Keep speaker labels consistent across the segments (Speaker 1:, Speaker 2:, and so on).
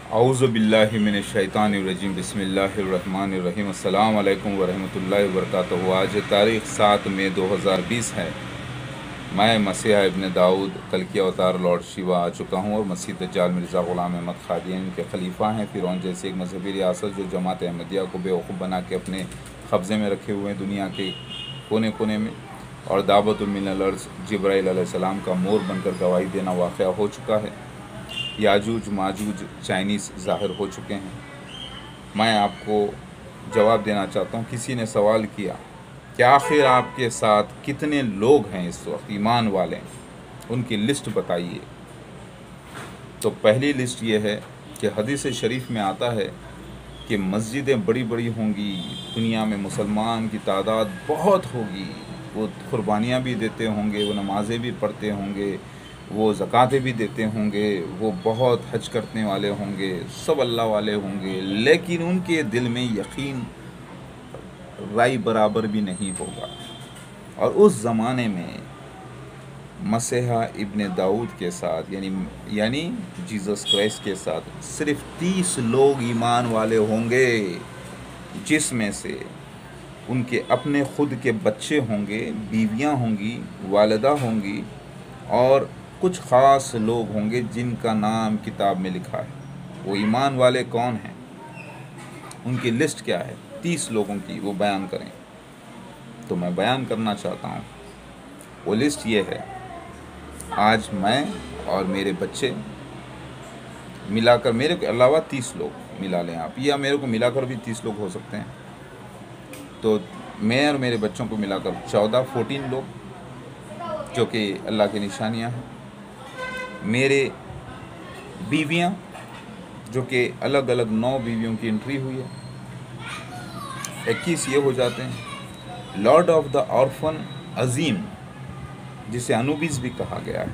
Speaker 1: औज़ु बिल्लाहि मिनश शैतानिर रजीम बिस्मिल्लाहिर रहमानिर रहीम अस्सलामु अलैकुम वरहमतुल्लाहि वबरकातुहू। आज तारीख़ 7 मई 2020 है। मैं मसीहा इब्न दाऊद कल की अवतार लॉर्ड शिवा आ चुका हूँ और मसीह दज्जाल मिर्ज़ा ग़ुलाम अहमद क़ादियानी के खलीफा हैं। फ़िरौन जैसी एक मजहबी रियासत जो जमात अहमदिया को बेवकूफ़ बना के अपने कब्ज़े में रखे हुए हैं दुनिया के कोने कोने में, और दावतुल मिनल अर्ज़ जिब्राइल अलैहिस्सलाम का मोर बनकर गवाही देना वाक़या हो चुका है। याजूज माजूज चाइनीज़ ज़ाहिर हो चुके हैं। मैं आपको जवाब देना चाहता हूँ। किसी ने सवाल किया कि आखिर आपके साथ कितने लोग हैं इस वक्त ईमान वाले, उनकी लिस्ट बताइए। तो पहली लिस्ट ये है कि हदीस शरीफ में आता है कि मस्जिदें बड़ी बड़ी होंगी, दुनिया में मुसलमान की तादाद बहुत होगी, वो कुर्बानियाँ भी देते होंगे, वो नमाज़ें भी पढ़ते होंगे, वो ज़कातें भी देते होंगे, वो बहुत हज करने वाले होंगे, सब अल्लाह वाले होंगे, लेकिन उनके दिल में यकीन राई बराबर भी नहीं होगा। और उस ज़माने में मसीहा इब्न दाऊद के साथ यानी जीसस क्राइस्ट के साथ सिर्फ 30 लोग ईमान वाले होंगे, जिसमें से उनके अपने खुद के बच्चे होंगे, बीवियां होंगी, वालिदा होंगी, और कुछ ख़ास लोग होंगे जिनका नाम किताब में लिखा है। वो ईमान वाले कौन हैं, उनकी लिस्ट क्या है, 30 लोगों की वो बयान करें। तो मैं बयान करना चाहता हूँ। वो लिस्ट ये है, आज मैं और मेरे बच्चे मिलाकर, मेरे के अलावा 30 लोग मिला लें आप, या मेरे को मिलाकर भी 30 लोग हो सकते हैं। तो मैं और मेरे बच्चों को मिलाकर 14 लोग, जो कि अल्लाह की निशानियाँ हैं। मेरे बीवियां, जो कि अलग अलग 9 बीवियों की एंट्री हुई है, 21 ये हो जाते हैं। लॉर्ड ऑफ द ऑर्फन अजीम, जिसे अनुबिस भी कहा गया है,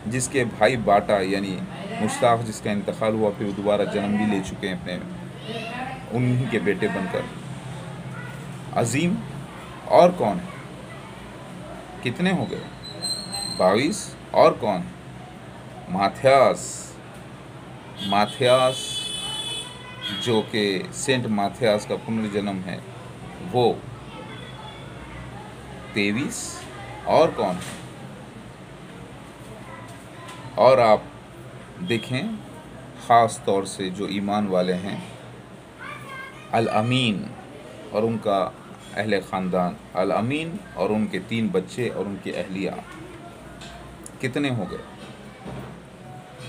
Speaker 1: जिसके भाई बाटा यानी मुश्ताक, जिसका इंतकाल हुआ, फिर दोबारा जन्म भी ले चुके हैं अपने उन्हीं के बेटे बनकर। अजीम और कौन है, कितने हो गए, 22। और कौन है, माथियास, जो कि सेंट माथियास का पुनर्जन्म है, वो 23। और कौन है, और आप देखें ख़ास तौर से जो ईमान वाले हैं, अल अमीन और उनका अहले ख़ानदान, अल अमीन और उनके 3 बच्चे और उनकी अहलिया, कितने हो गए,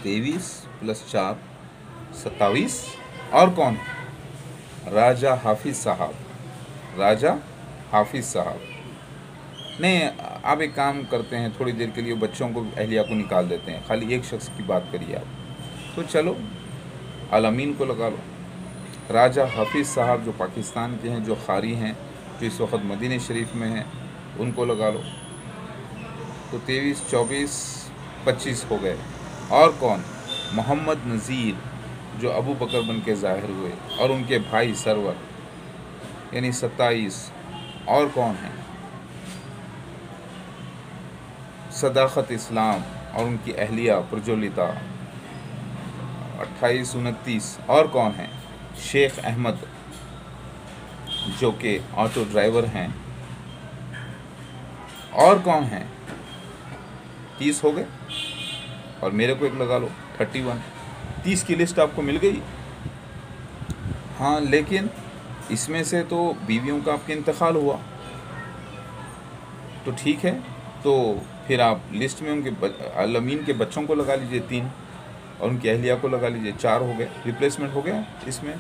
Speaker 1: 23 + 4 27। और कौन, राजा हाफिज़ साहब। नहीं, आप एक काम करते हैं, थोड़ी देर के लिए बच्चों को, अहलिया को निकाल देते हैं, खाली एक शख्स की बात करिए आप। तो चलो अल अमीन को लगा लो। राजा हाफिज़ साहब जो पाकिस्तान के हैं, जो खारी हैं, जो इस वक्त मदीने शरीफ में हैं, उनको लगा लो। तो 23, 24, 25 हो गए। और कौन, मोहम्मद नज़ीर, जो अबू बकर बन के ज़ाहिर हुए, और उनके भाई सरवर, यानी 27। और कौन है, सदाकत इस्लाम और उनकी अहलिया प्रज्वलिता, 28, 29। और कौन है, शेख अहमद, जो कि ऑटो ड्राइवर हैं। और कौन है, 30 हो गए। और मेरे को एक लगा लो, 31। 30 की लिस्ट आपको मिल गई। हाँ, लेकिन इसमें से तो बीवियों का आपके इंतकाल हुआ, तो ठीक है, तो फिर आप लिस्ट में उनके अल अमीन के बच्चों को लगा लीजिए 3, और उनकी अहलिया को लगा लीजिए 4 हो गए, रिप्लेसमेंट हो गया इसमें।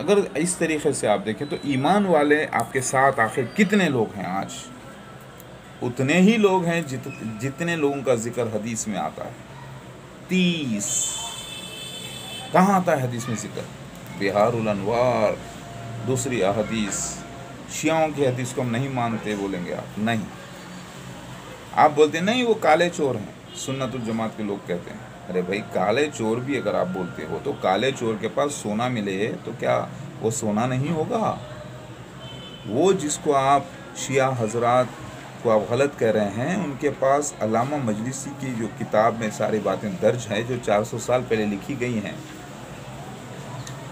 Speaker 1: अगर इस तरीके से आप देखें तो ईमान वाले आपके साथ आखिर कितने लोग हैं आज, उतने ही लोग हैं जितने लोगों का जिक्र हदीस में आता है। 30 कहाँ आता है हदीस में जिक्र, बिहारुल अनवार, दूसरी अहदीस। शियाओं की हदीस को हम नहीं मानते बोलेंगे आप, नहीं, आप बोलते हैं नहीं वो काले चोर हैं, सुन्नतुल जमात के लोग कहते हैं। अरे भाई, काले चोर भी अगर आप बोलते हो तो काले चोर के पास सोना मिले तो क्या वो सोना नहीं होगा? वो जिसको आप शिया हजरात को आप गलत कह रहे हैं। उनके पास अल्लामा मजलिसी की जो किताब में सारी बातें दर्ज हैं, जो 400 साल पहले लिखी गई हैं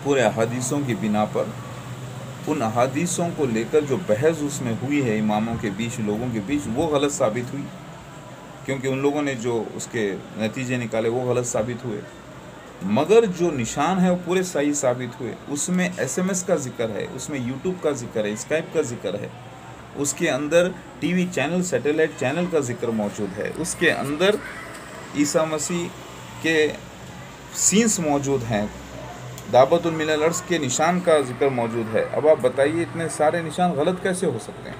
Speaker 1: पूरे अहादीसों की बिना पर, उन अहादीसों को लेकर जो बहस उसमें हुई है इमामों के बीच, लोगों के बीच, वो गलत साबित हुई, क्योंकि उन लोगों ने जो उसके नतीजे निकाले वो गलत साबित हुए। मगर जो निशान है वो पूरे सही साबित हुए। उसमें SMS का जिक्र है, उसमें यूट्यूब का जिक्र है, स्काइप का जिक्र है, उसके अंदर टीवी चैनल, सैटेलाइट चैनल का जिक्र मौजूद है, उसके अंदर ईसा मसीह के सीन्स मौजूद हैं, दावतुल मिनल अर्श के निशान का जिक्र मौजूद है। अब आप बताइए इतने सारे निशान गलत कैसे हो सकते हैं?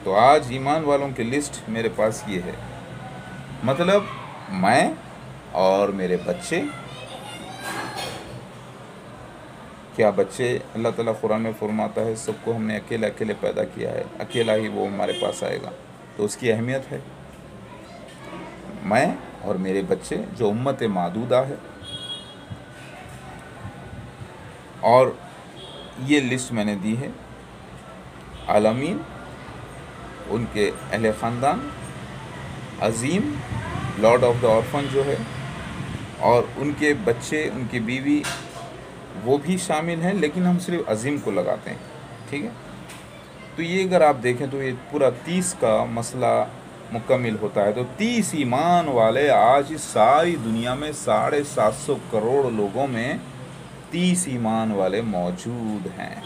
Speaker 1: तो आज ईमान वालों की लिस्ट मेरे पास ये है, मतलब मैं और मेरे बच्चे। क्या बच्चे, अल्लाह ताला कुरान में फरमाता है सबको हमने अकेले अकेले पैदा किया है, अकेला ही वो हमारे पास आएगा, तो उसकी अहमियत है। मैं और मेरे बच्चे जो उम्मत मादूदा है, और ये लिस्ट मैंने दी है आलमीन, उनके अहले ख़ानदान, अज़ीम लॉर्ड ऑफ द ऑर्फन जो है, और उनके बच्चे, उनकी बीवी, वो भी शामिल हैं, लेकिन हम सिर्फ अज़ीम को लगाते हैं, ठीक है। तो ये अगर आप देखें तो ये पूरा 30 का मसला मुकम्मिल होता है। तो 30 ईमान वाले आज इस सारी दुनिया में 750 करोड़ लोगों में 30 ईमान वाले मौजूद हैं,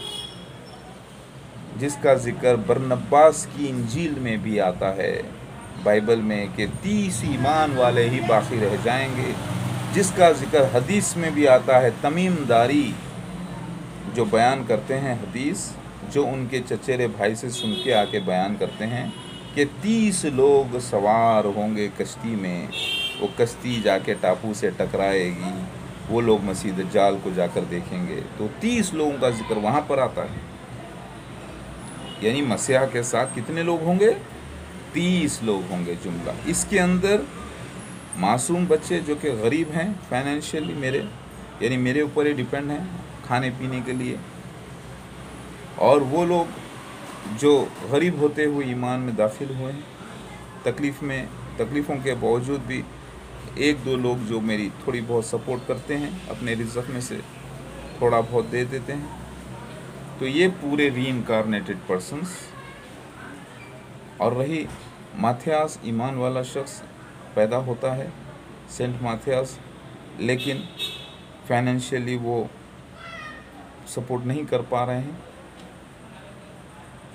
Speaker 1: जिसका ज़िक्र बरनब्बास की इंजील में भी आता है, बाइबल में, कि 30 ईमान वाले ही बाकी रह जाएंगे, जिसका ज़िक्र हदीस में भी आता है। तमीम दारी जो बयान करते हैं हदीस, जो उनके चचेरे भाई से सुन के आके बयान करते हैं कि 30 लोग सवार होंगे कश्ती में, वो कश्ती जाके टापू से टकराएगी, वो लोग मसीह दज्जाल को जाकर देखेंगे। तो 30 लोगों का जिक्र वहाँ पर आता है, यानी मसीहा के साथ कितने लोग होंगे? 30 लोग होंगे जुमला। इसके अंदर मासूम बच्चे जो कि गरीब हैं फाइनेंशियली, यानी मेरे ऊपर ही डिपेंड हैं खाने पीने के लिए, और वो लोग जो गरीब होते हुए ईमान में दाखिल हुए हैं, तकलीफ़ों के बावजूद भी 1-2 लोग जो मेरी थोड़ी बहुत सपोर्ट करते हैं, अपने रिज़्क़ में से थोड़ा बहुत दे देते हैं। तो ये पूरे रीइंकारनेटेड पर्सन्स। और रही माथियास, ईमान वाला शख्स पैदा होता है, सेंट माथियास, लेकिन फाइनेंशियली वो सपोर्ट नहीं कर पा रहे हैं।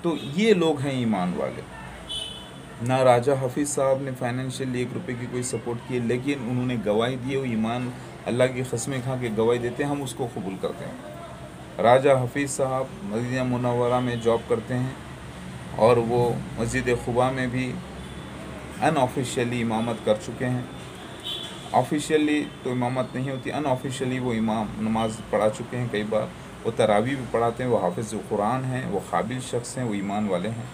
Speaker 1: तो ये लोग हैं ईमान वाले। ना राजा हफीज़ साहब ने फाइनेंशियली 1 रुपये की कोई सपोर्ट की, लेकिन उन्होंने गवाही दी, वो ईमान अल्लाह की कसमें खा के गवाही देते हैं, हम उसको कबूल करते हैं। राजा हफीज़ साहब मदीना मुनव्वरा में जॉब करते हैं, और वो मस्जिद खुबा में भी अनऑफिशियली इमामत कर चुके हैं। ऑफिशियली तो इमामत नहीं होती, अनऑफिशियली वो इमाम नमाज पढ़ा चुके हैं कई बार। वो तरावी भी पढ़ाते हैं, वो हाफिज़ कुरान हैं, वो काबिल शख्स हैं, वो ईमान वाले हैं।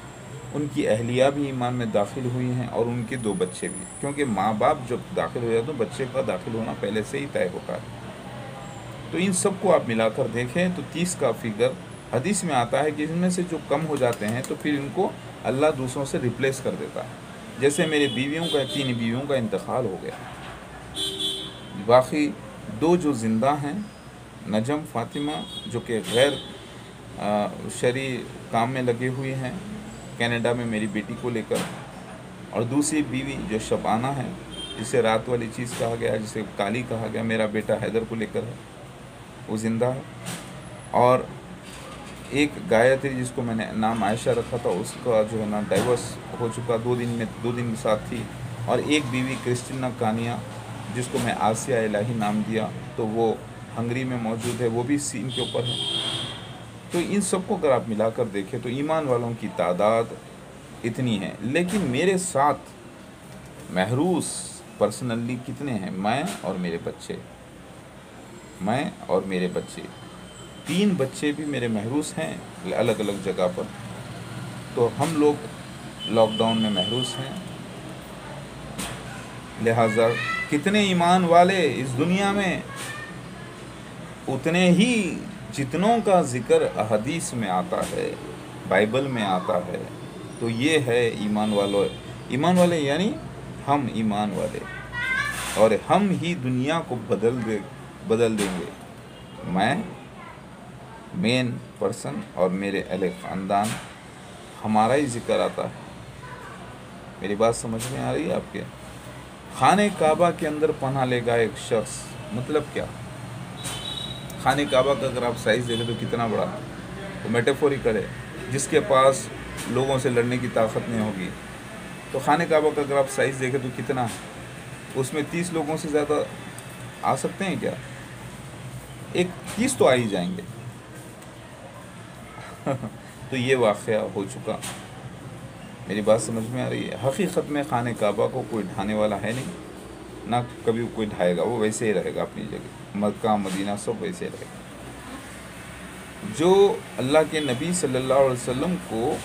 Speaker 1: उनकी अहलिया भी ईमान में दाखिल हुई हैं, और उनके 2 बच्चे भी, क्योंकि माँ बाप जब दाखिल हो जाते तो बच्चे का दाखिल होना पहले से ही तय होता है। तो इन सब को आप मिलाकर देखें तो 30 का फिगर हदीस में आता है कि इनमें से जो कम हो जाते हैं तो फिर इनको अल्लाह दूसरों से रिप्लेस कर देता है। जैसे मेरे 3 बीवियों का इंतकाल हो गया, बाकी 2 जो ज़िंदा हैं, नजम फ़ातिमा जो कि गैर शरी काम में लगे हुए हैं कनाडा में मेरी बेटी को लेकर, और दूसरी बीवी जो शबाना है, जिसे रात वाली चीज़ कहा गया, जिसे काली कहा गया, मेरा बेटा हैदर को लेकर है, वो ज़िंदा है। और एक गायत्री जिसको मैंने नाम आयशा रखा था, उसका जो है ना डाइवर्स हो चुका, 2 दिन के साथ थी। और एक बीवी क्रिस्टीना कानिया जिसको मैं आसिया इलाही नाम दिया, तो वो हंगरी में मौजूद है, वो भी सीन के ऊपर है। तो इन सबको अगर आप मिलाकर देखें तो ईमान वालों की तादाद इतनी है। लेकिन मेरे साथ महरूस पर्सनली कितने हैं? मैं और मेरे बच्चे 3 बच्चे भी मेरे महरूस हैं अलग अलग जगह पर। तो हम लोग लॉकडाउन में महरूस हैं। लिहाजा कितने ईमान वाले इस दुनिया में, उतने ही जितनों का ज़िक्र अहदीस में आता है, बाइबल में आता है। तो تو یہ ہے ایمان والے یعنی ہم ایمان والے، اور ہم ہی دنیا کو بدل دیں گے۔ میں مین پرسن اور میرے اہل خاندان، ہمارا ہی ذکر آتا ہے۔ میری بات سمجھ میں آ رہی ہے آپ کے؟ خانہ کعبہ کے اندر پناہ لے گا ایک شخص، مطلب کیا؟ خانہ کعبہ کا اگر آپ سائز دیکھیں تو کتنا بڑا، تو میٹافوریکل ہے، جس کے پاس لوگوں سے لڑنے کی طاقت نہیں ہوگی، تو خانہ کعبہ کا اگر آپ سائز دیکھیں تو کتنا، اس میں 30 لوگوں سے زیادہ آ سکتے ہیں کیا؟ 30 تو آ ہی جائیں گے۔ تو یہ واقعہ ہو چکا۔ میری بات سمجھ میں آ رہی ہے؟ حقیقت میں خانہ کعبہ کو کوئی ڈھانے والا ہے نہیں، نہ کبھی کوئی ڈھائے گا، وہ ویسے ہی رہے گا اپنی جگہ، مکہ مدینہ سب ویسے رہے گا۔ جو اللہ کے نبی صلی اللہ علیہ وسلم کو،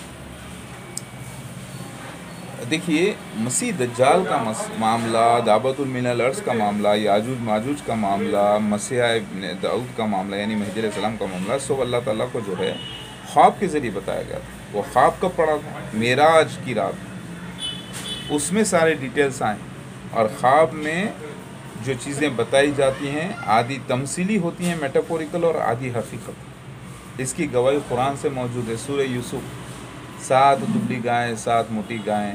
Speaker 1: دیکھیے مسیح دجال کا معاملہ، دعوت من الارض کا معاملہ، یاجوج ماجوج کا معاملہ، مسیح ابن داؤد کا معاملہ یعنی مہدی علیہ السلام کا معاملہ، سب اللہ تعالیٰ کو جو ہے خواب کے ذریعے بتایا گیا تھا۔ وہ خواب کب پڑا تھا؟ معراج کی رات، اس میں سارے ڈیٹیلز آئیں، اور خواب میں جو چیزیں بتائی جاتی ہیں آدھی تمثیلی ہوتی ہیں میٹافوریکل، اور آدھی حقیقت۔ اس کی گواہی قرآن سے موجود ہے۔ سورہ یوسف، 7 دبلی گائیں، 7 موٹی گائیں،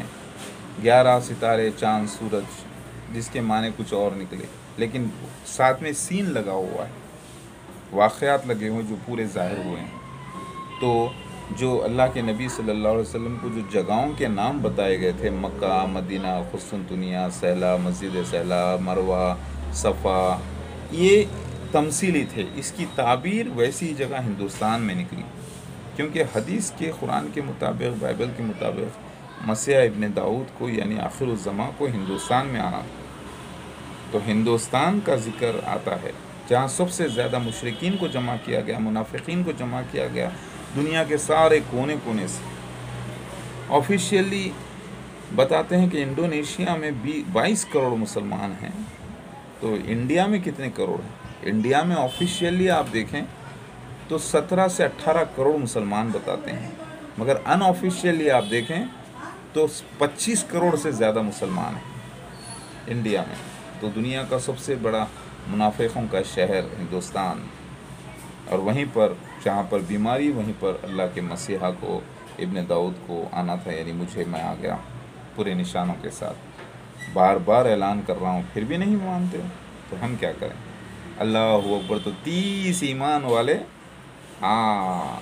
Speaker 1: 11 ستارے، چاند، سورج، جس کے معنی کچھ اور نکلے، لیکن ساتھ میں سین لگا ہوا ہے، واقعات لگے ہوئے جو پورے ظاہر ہوئے ہیں۔ تو جو اللہ کے نبی صلی اللہ علیہ وسلم کو جو جگہوں کے نام بتائے گئے تھے، مکہ، مدینہ، قسطنطنیہ، سہلا، مسجد سہلا، مروہ، صفا، یہ تمثیلی تھے۔ اس کی تعبیر ویسی جگہ ہندوستان میں نکلی، کیونکہ حدیث کے، قرآن کے مطابق، بائبل کے مطابق مسیح ابن داؤد کو یعنی آخر الزماں کو ہندوستان میں آنا تھا۔ تو ہندوستان کا ذکر آتا ہے جہاں سب سے زیادہ مشرکین کو جمع کیا گیا، منافقین کو جمع کیا گیا، دنیا کے سارے کونے کونے سے۔ آفیشیلی بتاتے ہیں کہ انڈونیشیا میں 22 کروڑ مسلمان ہیں، تو انڈیا میں کتنے کروڑ ہیں؟ انڈیا میں آفیشیلی آپ دیکھیں تو 17 سے 18 کروڑ مسلمان بتاتے ہیں، مگر ان آفیشیلی آپ دیکھیں تو 25 کروڑ سے زیادہ مسلمان ہیں انڈیا میں۔ تو دنیا کا سب سے بڑا منافقوں کا شہر ہندوستان، اور وہیں پر جہاں پر بیماری، وہیں پر اللہ کے مسیحا کو، ابن داؤد کو آنا تھا، یعنی مجھے، میں آ گیا پورے نشانوں کے ساتھ۔ بار بار اعلان کر رہا ہوں، پھر بھی نہیں مانتے، تو ہم کیا کریں؟ اللہ اکبر۔ تو 30 ایمان والے، ہاں